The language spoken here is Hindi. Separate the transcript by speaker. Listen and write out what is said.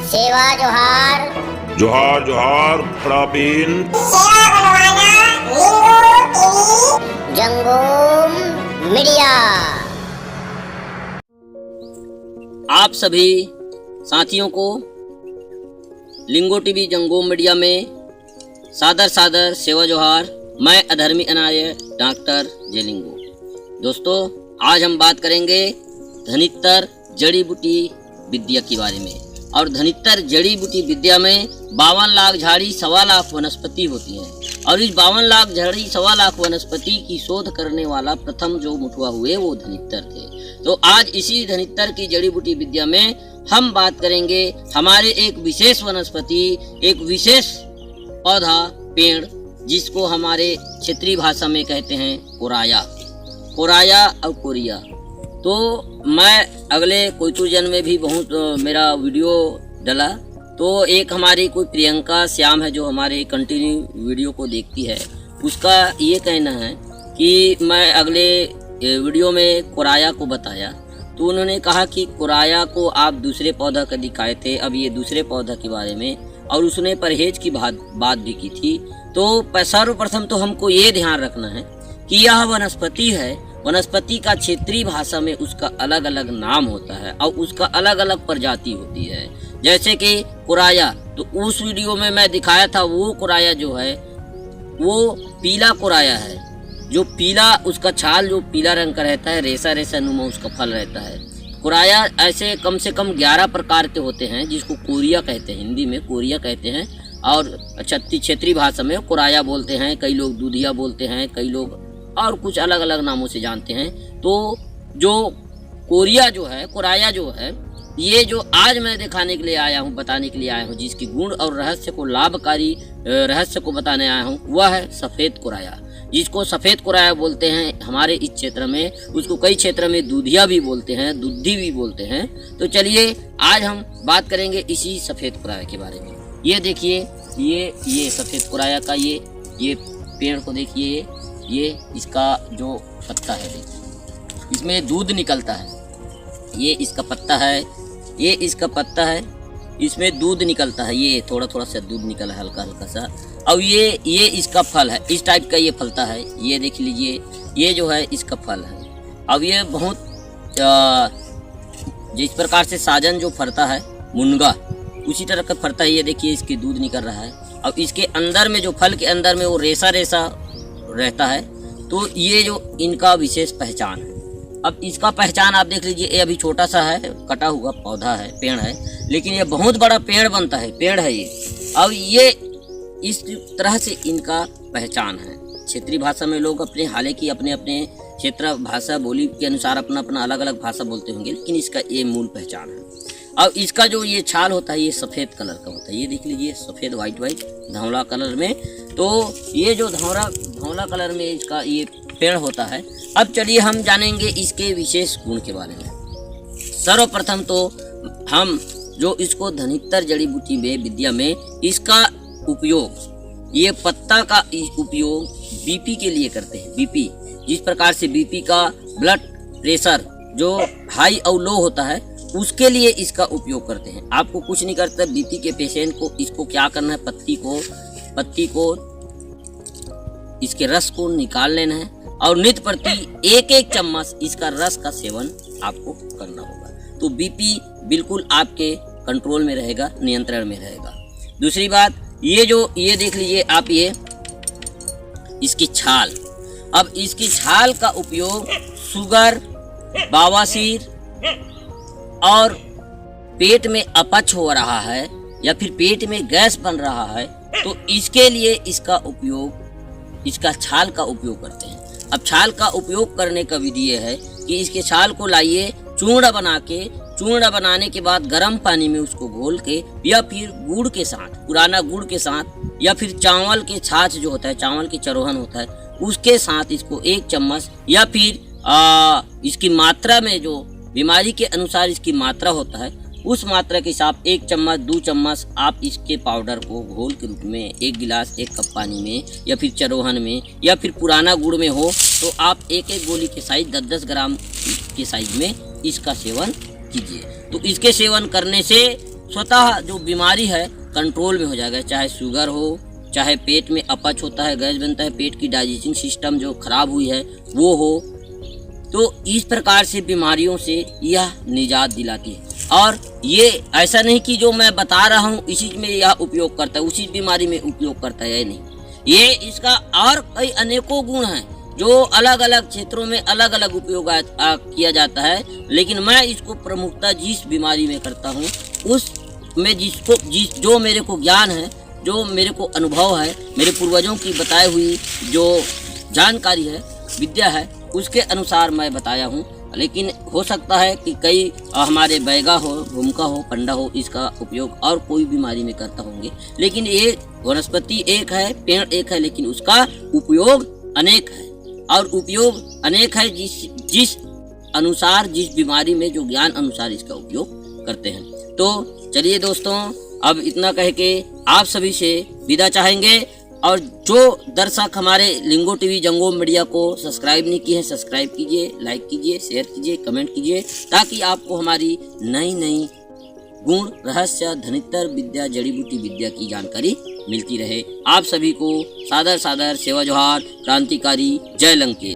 Speaker 1: सेवा जोहार।
Speaker 2: जोहार जोहार प्रवीण।
Speaker 1: जंगोम मीडिया।
Speaker 3: आप सभी साथियों को लिंगो टीवी जंगोम मीडिया में सादर सादर सेवा जोहार। मैं अधर्मी अनार्य डॉक्टर जेलिंगो। दोस्तों, आज हम बात करेंगे धनित्तर जड़ी बूटी विद्या के बारे में। और धनित्तर जड़ी बूटी विद्या में 52 लाख झाड़ी 1.25 लाख वनस्पति होती है। और इस 52 लाख झाड़ी 1.25 लाख वनस्पति की शोध करने वाला प्रथम जो मुठुआ हुए वो धनित्तर थे। तो आज इसी धनित्तर की जड़ी बूटी विद्या में हम बात करेंगे हमारे एक विशेष वनस्पति, एक विशेष पौधा, पेड़, जिसको हमारे क्षेत्रीय भाषा में कहते हैं कोराया। कोराया और कोरिया। तो मैं अगले कोई जन में भी बहुत मेरा वीडियो डला। तो एक हमारी कोई प्रियंका श्याम है जो हमारे कंटिन्यू वीडियो को देखती है, उसका ये कहना है कि मैं अगले वीडियो में कोराया को बताया। तो उन्होंने कहा कि कोराया को आप दूसरे पौधा का दिखाए थे, अब ये दूसरे पौधा के बारे में, और उसने परहेज की बात भी की थी। तो सर्वप्रथम तो हमको ये ध्यान रखना है कि यह वनस्पति है। वनस्पति का क्षेत्रीय भाषा में उसका अलग अलग नाम होता है और उसका अलग अलग प्रजाति होती है। जैसे कि कोराया, तो उस वीडियो में मैं दिखाया था वो कोराया जो है वो पीला कोराया है। जो पीला, उसका छाल जो पीला रंग का रहता है, रेसा रेसा नुमा उसका फल रहता है। कोराया ऐसे कम से कम 11 प्रकार के होते हैं, जिसको कोरिया कहते हैं, हिंदी में कोरिया कहते हैं। और क्षेत्रीय भाषा में कोराया बोलते हैं, कई लोग दूधिया बोलते हैं, कई लोग और कुछ अलग अलग नामों से जानते हैं। तो जो कोरिया जो है, कोराया जो है, ये जो आज मैं दिखाने के लिए आया हूँ, बताने के लिए आया हूँ, जिसकी गुण और रहस्य को लाभकारी रहस्य को बताने आया हूँ, वह है सफ़ेद कोराया, जिसको सफ़ेद कोराया बोलते हैं हमारे इस क्षेत्र में। उसको कई क्षेत्र में दूधिया भी बोलते हैं, दूधी भी बोलते हैं। तो चलिए आज हम बात करेंगे इसी सफ़ेद कोराया के बारे में। ये देखिए, ये सफ़ेद कोराया का ये पेड़ को देखिए, ये इसका जो पत्ता है, देखिए इसमें दूध निकलता है। ये इसका पत्ता है, ये इसका पत्ता है, इसमें दूध निकलता है। ये थोड़ा थोड़ा सा दूध निकला है, हल्का हल्का सा। और ये इसका फल है, इस टाइप का ये फलता है। ये देख लीजिए, ये जो है इसका फल है। अब ये बहुत जिस प्रकार से साजन जो फरता है, मुनगा, उसी तरह का फरता है। ये देखिए, इसके दूध निकल रहा है। अब इसके अंदर में जो फल के अंदर में वो रेसा रेसा रहता है। तो ये जो इनका विशेष पहचान है। अब इसका पहचान आप देख लीजिए, ये अभी छोटा सा है, कटा हुआ पौधा है, पेड़ है, लेकिन ये बहुत बड़ा पेड़ बनता है, पेड़ है ये। अब ये इस तरह से इनका पहचान है। क्षेत्रीय भाषा में लोग हालांकि अपने अपने क्षेत्र भाषा बोली के अनुसार अपना अपना अलग अलग भाषा बोलते होंगे, लेकिन इसका ये मूल पहचान है। अब इसका जो ये छाल होता है, ये सफ़ेद कलर का होता है। ये देख लीजिए, सफ़ेद वाइट धौला कलर में। तो ये जो धौला कलर में इसका ये पेड़ होता है। अब चलिए हम जानेंगे इसके विशेष गुण के बारे में। सर्वप्रथम तो हम जो इसको धनित्तर जड़ी बूटी में विद्या में इसका उपयोग, ये पत्ता का उपयोग बीपी के लिए करते हैं। बीपी, जिस प्रकार से बीपी का ब्लड प्रेशर जो हाई और लो होता है, उसके लिए इसका उपयोग करते हैं। आपको कुछ नहीं करता, बीपी के पेशेंट को इसको क्या करना है, पत्ती को इसके रस को निकाल लेना है और नित्य प्रति 1-1 चम्मच इसका रस का सेवन आपको करना होगा। तो बीपी बिल्कुल आपके कंट्रोल में रहेगा, नियंत्रण में रहेगा। दूसरी बात, ये देख लीजिए आप, ये इसकी छाल। अब इसकी छाल का उपयोग शुगर, बवासीर और पेट में अपच हो रहा है या फिर पेट में गैस बन रहा है, तो इसके लिए इसका छाल का उपयोग करते हैं। अब छाल का उपयोग करने का विधि ये है कि इसके छाल को लाइए, चूर्ण बनाने के बाद गर्म पानी में उसको घोल के, या फिर गुड़ के साथ, पुराना गुड़ के साथ, या फिर चावल के छाछ जो होता है, चावल की चरोहन होता है, उसके साथ इसको 1 चम्मच, या फिर इसकी मात्रा में जो बीमारी के अनुसार इसकी मात्रा होता है, उस मात्रा के हिसाब 1 चम्मच 2 चम्मच आप इसके पाउडर को घोल के रूप में 1 गिलास 1 कप पानी में, या फिर चरोहन में, या फिर पुराना गुड़ में हो, तो आप 1-1 गोली के साइज 10-10 ग्राम के साइज में इसका सेवन कीजिए। तो इसके सेवन करने से स्वतः जो बीमारी है कंट्रोल में हो जाएगा, चाहे शुगर हो, चाहे पेट में अपच होता है, गैस बनता है, पेट की डाइजेस्टिंग सिस्टम जो खराब हुई है वो हो। तो इस प्रकार से बीमारियों से यह निजात दिलाती है। और ये ऐसा नहीं कि जो मैं बता रहा हूँ इसी में यह उपयोग करता है, उसी बीमारी में उपयोग करता है, नहीं, ये इसका और कई अनेकों गुण हैं जो अलग अलग क्षेत्रों में अलग अलग उपयोग किया जाता है। लेकिन मैं इसको प्रमुखता जिस बीमारी में करता हूँ उस में जो मेरे को ज्ञान है, जो मेरे को अनुभव है, मेरे पूर्वजों की बताई हुई जो जानकारी है, विद्या है, उसके अनुसार मैं बताया हूँ। लेकिन हो सकता है कि कई हमारे बैगा हो, भूमका हो, पंडा हो, इसका उपयोग और कोई बीमारी में करता होंगे। लेकिन ये वनस्पति एक है, पेड़ एक है, लेकिन उसका उपयोग अनेक है। और उपयोग अनेक है जिस अनुसार, जिस बीमारी में जो ज्ञान अनुसार इसका उपयोग करते हैं। तो चलिए दोस्तों, अब इतना कह के आप सभी से विदा चाहेंगे। और जो दर्शक हमारे लिंगो टीवी जंगोम मीडिया को सब्सक्राइब नहीं किए हैं, सब्सक्राइब कीजिए, लाइक कीजिए, शेयर कीजिए, कमेंट कीजिए, ताकि आपको हमारी नई नई गुण, रहस्य, धनितर विद्या, जड़ी बूटी विद्या की जानकारी मिलती रहे। आप सभी को सादर सादर सेवा जोहार। क्रांतिकारी जय लंकेश।